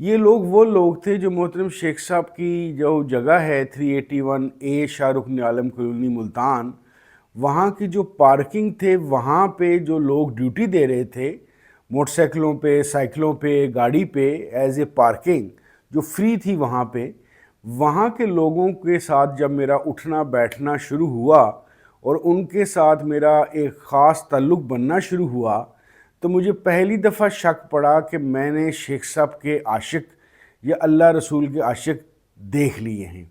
یہ لوگ وہ لوگ تھے جو محترم شیخ صاحب کی جو جگہ ہے 381A شاہ رکن عالم کالونی ملتان، وہاں کی جو پارکنگ تھے، وہاں پہ جو لوگ ڈیوٹی دے رہے تھے موٹر سائیکلوں پہ، سائیکلوں پہ، گاڑی پہ ایز اے پارکنگ جو فری تھی وہاں کے لوگوں کے ساتھ جب میرا اٹھنا بیٹھنا شروع ہوا اور ان کے ساتھ میرا ایک خاص تعلق بننا شروع ہوا، تو مجھے پہلی دفعہ شک پڑا کہ میں نے شیخ صاحب کے عاشق یا اللہ رسول کے عاشق دیکھ لیے ہیں۔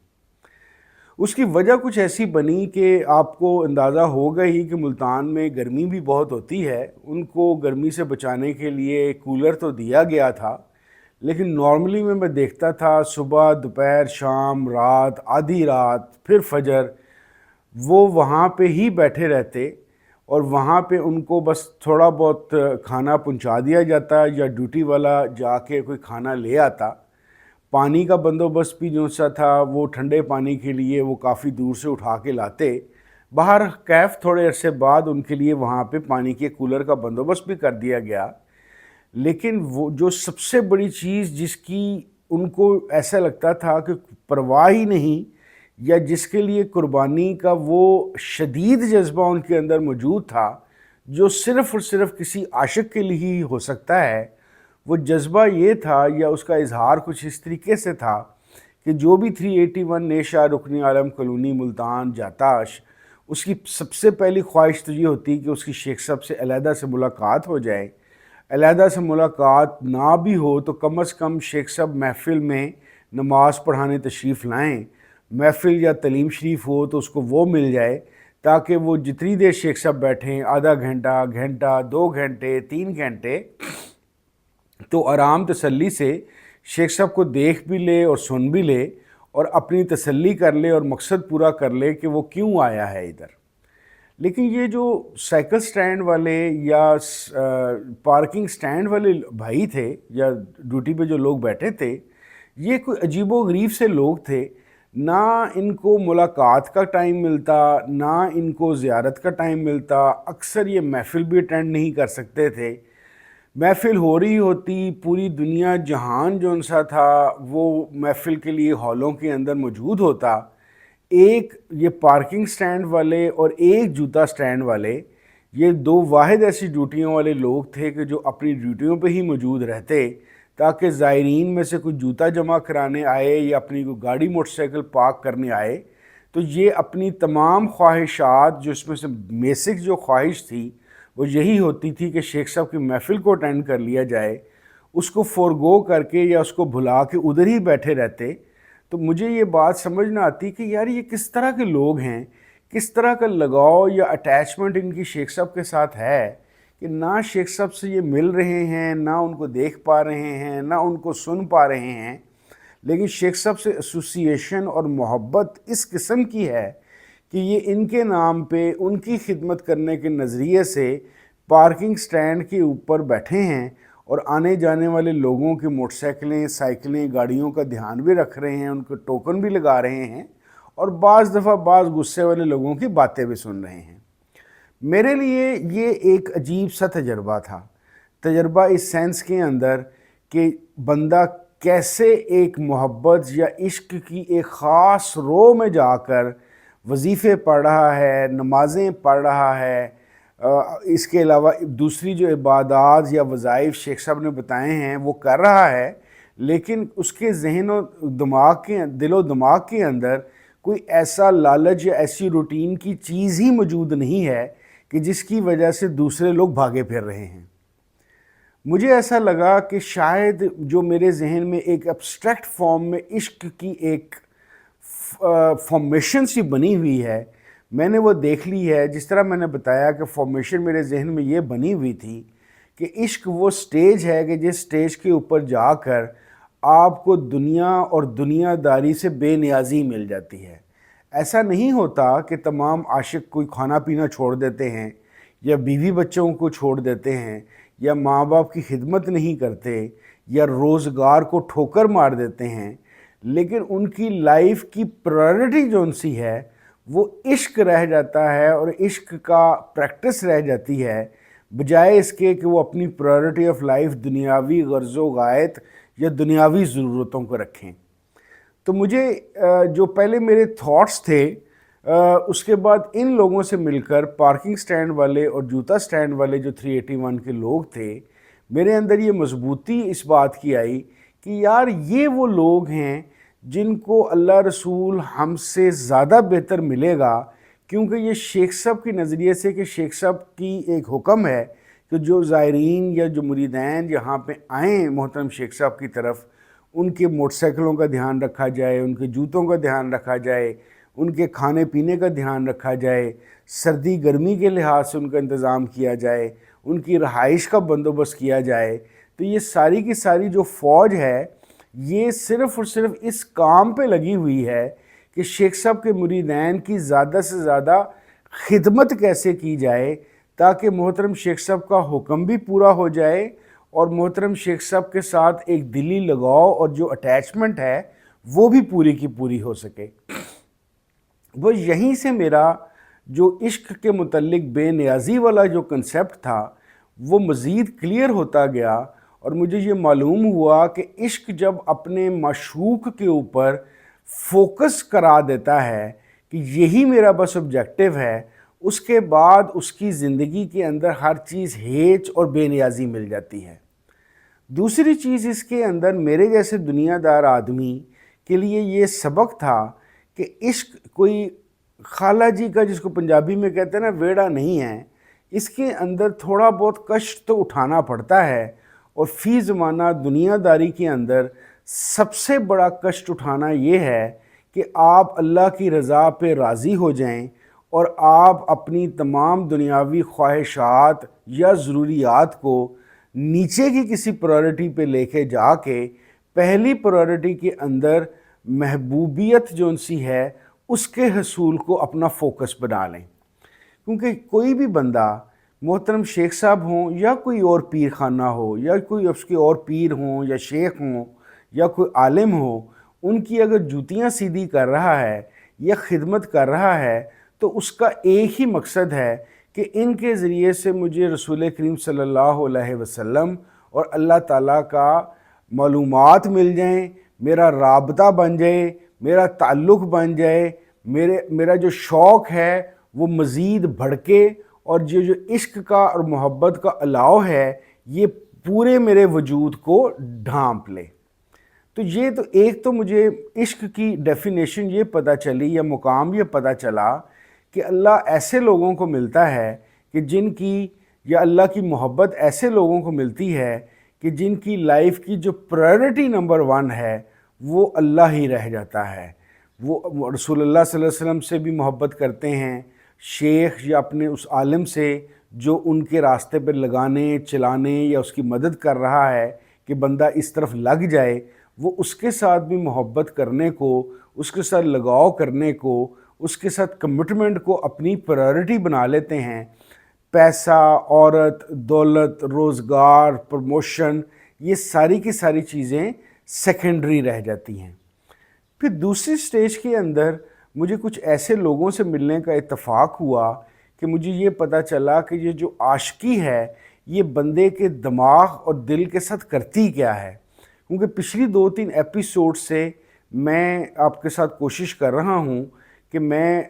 اس کی وجہ کچھ ایسی بنی کہ آپ کو اندازہ ہوگا ہی کہ ملتان میں گرمی بھی بہت ہوتی ہے، ان کو گرمی سے بچانے کے لیے کولر تو دیا گیا تھا، لیکن نارملی میں دیکھتا تھا صبح، دوپہر، شام، رات، آدھی رات، پھر فجر، وہ وہاں پہ ہی بیٹھے رہتے اور وہاں پہ ان کو بس تھوڑا بہت کھانا پہنچا دیا جاتا یا ڈیوٹی والا جا کے کوئی کھانا لے آتا۔ پانی کا بندوبست بھی جو سا تھا وہ ٹھنڈے پانی کے لیے وہ کافی دور سے اٹھا کے لاتے۔ باہر کیف تھوڑے عرصے بعد ان کے لیے وہاں پہ پانی کے کولر کا بندوبست بھی کر دیا گیا، لیکن وہ جو سب سے بڑی چیز جس کی ان کو ایسا لگتا تھا کہ پرواہ ہی نہیں، یا جس کے لیے قربانی کا وہ شدید جذبہ ان کے اندر موجود تھا، جو صرف اور صرف کسی عاشق کے لیے ہی ہو سکتا ہے، وہ جذبہ یہ تھا یا اس کا اظہار کچھ اس طریقے سے تھا کہ جو بھی 381 شاہ رکن عالم کالونی ملتان جاتا، اس کی سب سے پہلی خواہش تو یہ ہوتی کہ اس کی شیخ صاحب سے علیحدہ سے ملاقات ہو جائے، علیحدہ سے ملاقات نہ بھی ہو تو کم از کم شیخ صاحب محفل میں نماز پڑھانے تشریف لائیں، محفل یا تعلیم شریف ہو تو اس کو وہ مل جائے، تاکہ وہ جتنی دیر شیخ صاحب بیٹھیں، آدھا گھنٹہ، گھنٹہ، 2 گھنٹے، 3 گھنٹے، تو آرام تسلی سے شیخ صاحب کو دیکھ بھی لے اور سن بھی لے اور اپنی تسلی کر لے اور مقصد پورا کر لے کہ وہ کیوں آیا ہے ادھر۔ لیکن یہ جو سائیکل سٹینڈ والے یا پارکنگ سٹینڈ والے بھائی تھے یا ڈیوٹی پہ جو لوگ بیٹھے تھے، یہ کوئی عجیب و غریب سے لوگ تھے، نہ ان کو ملاقات کا ٹائم ملتا، نہ ان کو زیارت کا ٹائم ملتا، اکثر یہ محفل بھی اٹینڈ نہیں کر سکتے تھے۔ محفل ہو رہی ہوتی، پوری دنیا جہان جو ان سا تھا وہ محفل کے لیے ہالوں کے اندر موجود ہوتا، ایک یہ پارکنگ سٹینڈ والے اور ایک جوتا سٹینڈ والے، یہ 2 واحد ایسی ڈیوٹیوں والے لوگ تھے کہ جو اپنی ڈیوٹیوں پہ ہی موجود رہتے، تاکہ زائرین میں سے کوئی جوتا جمع کرانے آئے یا اپنی کوئی گاڑی موٹر سائیکل پارک کرنے آئے تو یہ اپنی تمام خواہشات، جو اس میں سے بیسک جو خواہش تھی وہ یہی ہوتی تھی کہ شیخ صاحب کی محفل کو اٹینڈ کر لیا جائے، اس کو فورگو کر کے یا اس کو بھلا کے ادھر ہی بیٹھے رہتے۔ تو مجھے یہ بات سمجھ نہ آتی کہ یار یہ کس طرح کے لوگ ہیں، کس طرح کا لگاؤ یا اٹیچمنٹ ان کی شیخ صاحب کے ساتھ ہے کہ نہ شیخ صاحب سے یہ مل رہے ہیں، نہ ان کو دیکھ پا رہے ہیں، نہ ان کو سن پا رہے ہیں، لیکن شیخ صاحب سے ایسوسیشن اور محبت اس قسم کی ہے کہ یہ ان کے نام پہ ان کی خدمت کرنے کے نظریے سے پارکنگ سٹینڈ کے اوپر بیٹھے ہیں اور آنے جانے والے لوگوں کی موٹر سائیکلیں، سائیکلیں، گاڑیوں کا دھیان بھی رکھ رہے ہیں، ان کو ٹوکن بھی لگا رہے ہیں، اور بعض دفعہ بعض غصے والے لوگوں کی باتیں بھی سن رہے ہیں۔ میرے لیے یہ ایک عجیب سا تجربہ تھا، تجربہ اس سینس کے اندر کہ بندہ کیسے ایک محبت یا عشق کی ایک خاص رو میں جا کر وظیفے پڑھ رہا ہے، نمازیں پڑھ رہا ہے، اس کے علاوہ دوسری جو عبادات یا وظائف شیخ صاحب نے بتائے ہیں وہ کر رہا ہے، لیکن اس کے ذہن و دماغ کے دل و دماغ کے اندر کوئی ایسا لالچ یا ایسی روٹین کی چیز ہی موجود نہیں ہے کہ جس کی وجہ سے دوسرے لوگ بھاگے پھر رہے ہیں۔ مجھے ایسا لگا کہ شاید جو میرے ذہن میں ایک ایبسٹریکٹ فارم میں عشق کی ایک فارمیشن سی بنی ہوئی ہے، میں نے وہ دیکھ لی ہے۔ جس طرح میں نے بتایا کہ فارمیشن میرے ذہن میں یہ بنی ہوئی تھی کہ عشق وہ سٹیج ہے کہ جس سٹیج کے اوپر جا کر آپ کو دنیا اور دنیا داری سے بے نیازی مل جاتی ہے۔ ایسا نہیں ہوتا کہ تمام عاشق کوئی کھانا پینا چھوڑ دیتے ہیں یا بیوی بچوں کو چھوڑ دیتے ہیں یا ماں باپ کی خدمت نہیں کرتے یا روزگار کو ٹھوکر مار دیتے ہیں، لیکن ان کی لائف کی پرائرٹی جو ان سی ہے وہ عشق رہ جاتا ہے، اور عشق کا پریکٹس رہ جاتی ہے، بجائے اس کے کہ وہ اپنی پرائرٹی آف لائف دنیاوی غرض و غایت یا دنیاوی ضرورتوں کو رکھیں۔ تو مجھے جو پہلے میرے تھاٹس تھے اس کے بعد ان لوگوں سے مل کر پارکنگ سٹینڈ والے اور جوتا سٹینڈ والے جو 381 کے لوگ تھے، میرے اندر یہ مضبوطی اس بات کی آئی کہ یار یہ وہ لوگ ہیں جن کو اللہ رسول ہم سے زیادہ بہتر ملے گا، کیونکہ یہ شیخ صاحب کی نظریے سے کہ شیخ صاحب کی ایک حکم ہے کہ جو زائرین یا جو مریدین یہاں پہ آئیں محترم شیخ صاحب کی طرف، ان کے موٹر سائیکلوں کا دھیان رکھا جائے، ان کے جوتوں کا دھیان رکھا جائے، ان کے کھانے پینے کا دھیان رکھا جائے، سردی گرمی کے لحاظ سے ان کا انتظام کیا جائے، ان کی رہائش کا بندوبست کیا جائے۔ تو یہ ساری کی ساری جو فوج ہے یہ صرف اور صرف اس کام پہ لگی ہوئی ہے کہ شیخ صاحب کے مریدین کی زیادہ سے زیادہ خدمت کیسے کی جائے تاکہ محترم شیخ صاحب کا حکم بھی پورا ہو جائے اور محترم شیخ صاحب کے ساتھ ایک دلی لگاؤ اور جو اٹیچمنٹ ہے وہ بھی پوری کی پوری ہو سکے۔ وہ یہیں سے میرا جو عشق کے متعلق بے نیازی والا جو کنسیپٹ تھا وہ مزید کلیئر ہوتا گیا، اور مجھے یہ معلوم ہوا کہ عشق جب اپنے معشوق کے اوپر فوکس کرا دیتا ہے کہ یہی میرا بس آبجیکٹیو ہے، اس کے بعد اس کی زندگی کے اندر ہر چیز ہیچ اور بے نیازی مل جاتی ہے۔ دوسری چیز اس کے اندر میرے جیسے دنیا دار آدمی کے لیے یہ سبق تھا کہ عشق کوئی خالہ جی کا جس کو پنجابی میں کہتے ہیں نا ویڑا نہیں ہے، اس کے اندر تھوڑا بہت کشٹ تو اٹھانا پڑتا ہے، اور فی زمانہ دنیا داری کے اندر سب سے بڑا کشٹ اٹھانا یہ ہے کہ آپ اللہ کی رضا پہ راضی ہو جائیں اور آپ اپنی تمام دنیاوی خواہشات یا ضروریات کو نیچے کی کسی پرائورٹی پہ لے کے جا کے پہلی پرائورٹی کے اندر محبوبیت جو سی ہے اس کے حصول کو اپنا فوکس بنا لیں۔ کیونکہ کوئی بھی بندہ محترم شیخ صاحب ہوں یا کوئی اور پیر خانہ ہو یا کوئی اس کے اور پیر ہوں یا شیخ ہوں یا کوئی عالم ہو، ان کی اگر جوتیاں سیدھی کر رہا ہے یا خدمت کر رہا ہے تو اس کا ایک ہی مقصد ہے کہ ان کے ذریعے سے مجھے رسول کریم صلی اللہ علیہ وسلم اور اللہ تعالیٰ کا معلومات مل جائیں، میرا رابطہ بن جائے، میرا تعلق بن جائے، میرا جو شوق ہے وہ مزید بڑھکے، اور جو عشق کا اور محبت کا الاؤ ہے یہ پورے میرے وجود کو ڈھانپ لے۔ تو یہ تو ایک تو مجھے عشق کی ڈیفینیشن یہ پتہ چلی یا مقام یہ پتہ چلا کہ اللہ ایسے لوگوں کو ملتا ہے کہ جن کی یا اللہ کی محبت ایسے لوگوں کو ملتی ہے کہ جن کی لائف کی جو پرائورٹی نمبر 1 ہے وہ اللہ ہی رہ جاتا ہے۔ وہ رسول اللہ صلی اللہ علیہ وسلم سے بھی محبت کرتے ہیں، شیخ یا اپنے اس عالم سے جو ان کے راستے پر لگانے چلانے یا اس کی مدد کر رہا ہے کہ بندہ اس طرف لگ جائے، وہ اس کے ساتھ بھی محبت کرنے کو، اس کے ساتھ لگاؤ کرنے کو، اس کے ساتھ کمٹمنٹ کو اپنی پرائورٹی بنا لیتے ہیں۔ پیسہ، عورت، دولت، روزگار، پروموشن، یہ ساری کی ساری چیزیں سیکنڈری رہ جاتی ہیں۔ پھر دوسری سٹیج کے اندر مجھے کچھ ایسے لوگوں سے ملنے کا اتفاق ہوا کہ مجھے یہ پتہ چلا کہ یہ جو عاشقی ہے یہ بندے کے دماغ اور دل کے ساتھ کرتی کیا ہے۔ کیونکہ پچھلی 2-3 ایپیسوڈ سے میں آپ کے ساتھ کوشش کر رہا ہوں کہ میں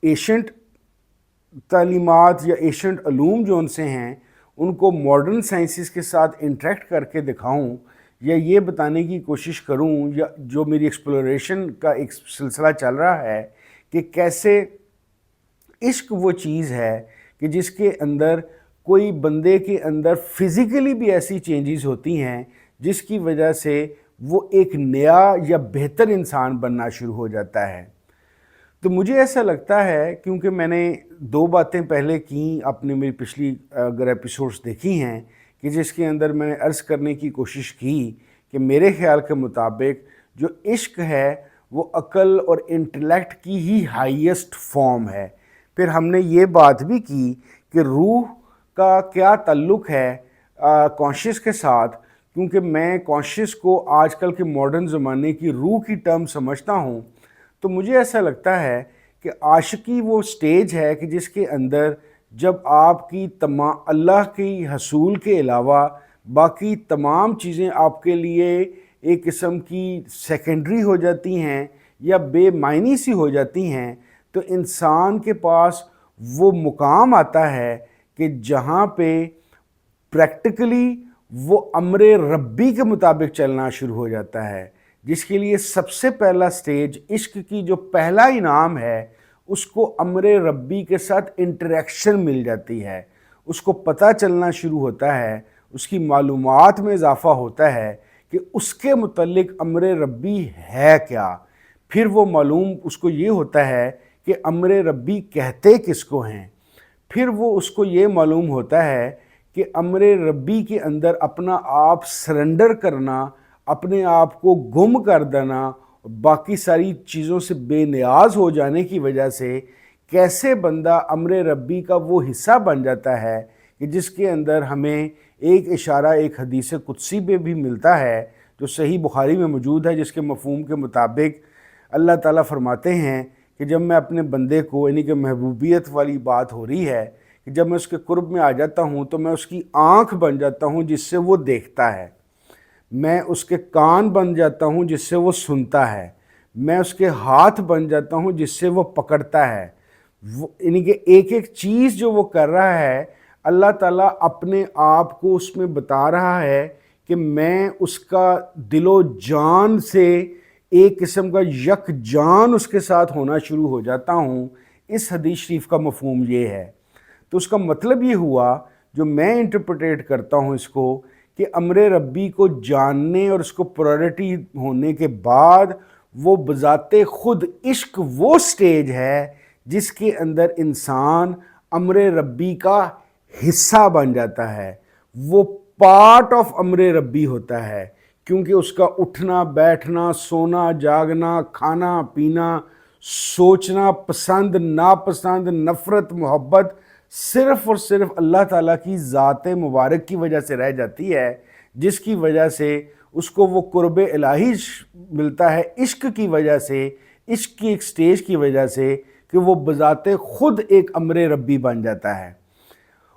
ایشنٹ تعلیمات یا ایشنٹ علوم جو ان سے ہیں ان کو ماڈرن سائنسز کے ساتھ انٹریکٹ کر کے دکھاؤں، یا یہ بتانے کی کوشش کروں، یا جو میری ایکسپلوریشن کا ایک سلسلہ چل رہا ہے کہ کیسے عشق وہ چیز ہے کہ جس کے اندر کوئی بندے کے اندر فزیکلی بھی ایسی چینجز ہوتی ہیں جس کی وجہ سے وہ ایک نیا یا بہتر انسان بننا شروع ہو جاتا ہے۔ تو مجھے ایسا لگتا ہے، کیونکہ میں نے 2 باتیں پہلے کی، آپ نے میری پچھلی اگر ایپیسوڈز دیکھی ہیں کہ جس کے اندر میں نے عرض کرنے کی کوشش کی کہ میرے خیال کے مطابق جو عشق ہے وہ عقل اور انٹلیکٹ کی ہی ہائیسٹ فارم ہے۔ پھر ہم نے یہ بات بھی کی کہ روح کا کیا تعلق ہے کانشیس کے ساتھ، کیونکہ میں کانشیس کو آج کل کے ماڈرن زمانے کی روح کی ٹرم سمجھتا ہوں۔ تو مجھے ایسا لگتا ہے کہ عاشقی وہ سٹیج ہے کہ جس کے اندر جب آپ کی اللہ کی حصول کے علاوہ باقی تمام چیزیں آپ کے لیے ایک قسم کی سیکنڈری ہو جاتی ہیں یا بے معنی سی ہو جاتی ہیں، تو انسان کے پاس وہ مقام آتا ہے کہ جہاں پہ پریکٹیکلی وہ امر ربی کے مطابق چلنا شروع ہو جاتا ہے، جس کے لیے سب سے پہلا سٹیج عشق کی جو پہلا انعام ہے، اس کو امر ربی کے ساتھ انٹریکشن مل جاتی ہے، اس کو پتہ چلنا شروع ہوتا ہے، اس کی معلومات میں اضافہ ہوتا ہے کہ اس کے متعلق امر ربی ہے کیا۔ پھر وہ معلوم اس کو یہ ہوتا ہے کہ امر ربی کہتے کس کو ہیں۔ پھر وہ اس کو یہ معلوم ہوتا ہے کہ امر ربی کے اندر اپنا آپ سرنڈر کرنا، اپنے آپ کو گم کر دینا، باقی ساری چیزوں سے بے نیاز ہو جانے کی وجہ سے کیسے بندہ امر ربی کا وہ حصہ بن جاتا ہے کہ جس کے اندر ہمیں ایک اشارہ ایک حدیث قدسی پہ بھی ملتا ہے جو صحیح بخاری میں موجود ہے، جس کے مفہوم کے مطابق اللہ تعالیٰ فرماتے ہیں کہ جب میں اپنے بندے کو، یعنی کہ محبوبیت والی بات ہو رہی ہے، کہ جب میں اس کے قرب میں آ جاتا ہوں تو میں اس کی آنکھ بن جاتا ہوں جس سے وہ دیکھتا ہے، میں اس کے کان بن جاتا ہوں جس سے وہ سنتا ہے، میں اس کے ہاتھ بن جاتا ہوں جس سے وہ پکڑتا ہے، یعنی کہ ایک ایک چیز جو وہ کر رہا ہے، اللہ تعالیٰ اپنے آپ کو اس میں بتا رہا ہے کہ میں اس کا دل و جان سے ایک قسم کا یک جان اس کے ساتھ ہونا شروع ہو جاتا ہوں۔ اس حدیث شریف کا مفہوم یہ ہے۔ تو اس کا مطلب یہ ہوا، جو میں انٹرپریٹ کرتا ہوں اس کو، کہ امر ربی کو جاننے اور اس کو پرائرٹی ہونے کے بعد وہ بذات خود عشق وہ سٹیج ہے جس کے اندر انسان امر ربی کا حصہ بن جاتا ہے، وہ پارٹ آف امر ربی ہوتا ہے، کیونکہ اس کا اٹھنا بیٹھنا، سونا جاگنا، کھانا پینا، سوچنا، پسند ناپسند، نفرت محبت، صرف اور صرف اللہ تعالیٰ کی ذات مبارک کی وجہ سے رہ جاتی ہے، جس کی وجہ سے اس کو وہ قرب الہی ملتا ہے، عشق کی وجہ سے، عشق کی ایک سٹیج کی وجہ سے، کہ وہ بذات خود ایک امر ربی بن جاتا ہے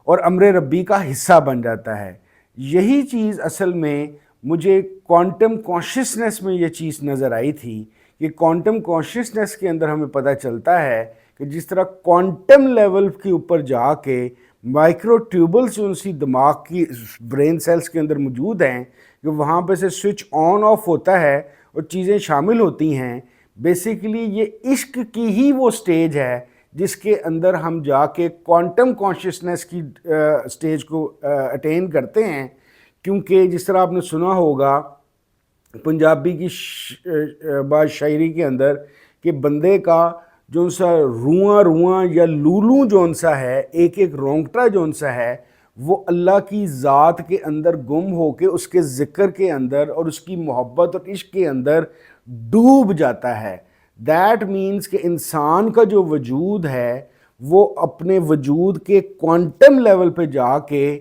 اور امر ربی کا حصہ بن جاتا ہے۔ یہی چیز اصل میں مجھے کوانٹم کانشسنس میں یہ چیز نظر آئی تھی کہ کوانٹم کانشسنس کے اندر ہمیں پتہ چلتا ہے کہ جس طرح کوانٹم لیول کے اوپر جا کے مائکرو ٹیوبلز جو اسی دماغ کی برین سیلز کے اندر موجود ہیں، کہ وہاں پہ سے سوئچ آن آف ہوتا ہے اور چیزیں شامل ہوتی ہیں، بیسیکلی یہ عشق کی ہی وہ سٹیج ہے جس کے اندر ہم جا کے کوانٹم کانشسنس کی سٹیج کو اٹین کرتے ہیں۔ کیونکہ جس طرح آپ نے سنا ہوگا پنجابی کی بعض شاعری کے اندر کہ بندے کا جون سا رواں رواں یا لولوں جون سا ہے، ایک ایک رونگٹا جون سا ہے، وہ اللہ کی ذات کے اندر گم ہو کے اس کے ذکر کے اندر اور اس کی محبت اور عشق کے اندر ڈوب جاتا ہے۔ دیٹ مینز کہ انسان کا جو وجود ہے وہ اپنے وجود کے کوانٹم لیول پہ جا کے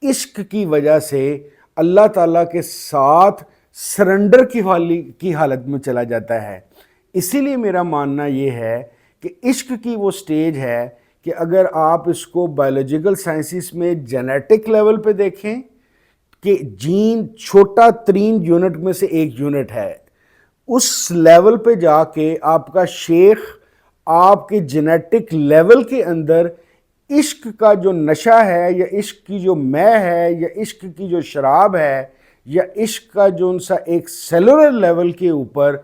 عشق کی وجہ سے اللہ تعالیٰ کے ساتھ سرنڈر کی حالت میں چلا جاتا ہے۔ اسی لیے میرا ماننا یہ ہے کہ عشق کی وہ سٹیج ہے کہ اگر آپ اس کو بایولوجیکل سائنسز میں جینیٹک لیول پہ دیکھیں کہ جین چھوٹا ترین یونٹ میں سے ایک یونٹ ہے، اس لیول پہ جا کے آپ کا شیخ آپ کے جینیٹک لیول کے اندر عشق کا جو نشہ ہے یا عشق کی جو مے ہے یا عشق کی جو شراب ہے یا عشق کا جو ان سا ایک سیلولر لیول کے اوپر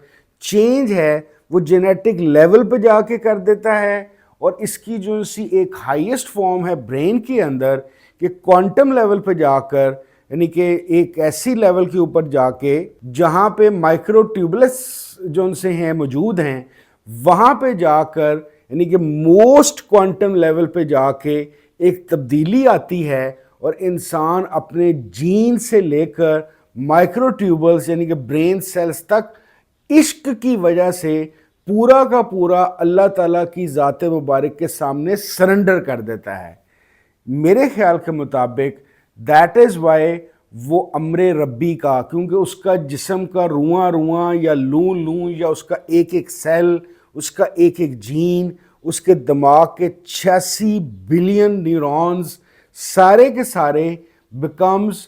چینج ہے، وہ جینیٹک لیول پہ جا کے کر دیتا ہے۔ اور اس کی جو سی ایک ہائیسٹ فارم ہے برین کے اندر کہ کوانٹم لیول پہ جا کر، یعنی کہ ایک ایسی لیول کے اوپر جا کے جہاں پہ مائکرو ٹیوبلس جو ان سے ہیں موجود ہیں، وہاں پہ جا کر یعنی کہ موسٹ کوانٹم لیول پہ جا کے ایک تبدیلی آتی ہے اور انسان اپنے جین سے لے کر مائکرو ٹیوبلز یعنی کہ برین سیلز تک عشق کی وجہ سے پورا کا پورا اللہ تعالیٰ کی ذات مبارک کے سامنے سرنڈر کر دیتا ہے۔ میرے خیال کے مطابق دیٹ از وائی وہ امر ربی کا، کیونکہ اس کا جسم کا رواں رواں یا لوں لوں یا اس کا ایک ایک سیل، اس کا ایک ایک جین، اس کے دماغ کے 86 بلین نیورونز سارے کے سارے بیکمز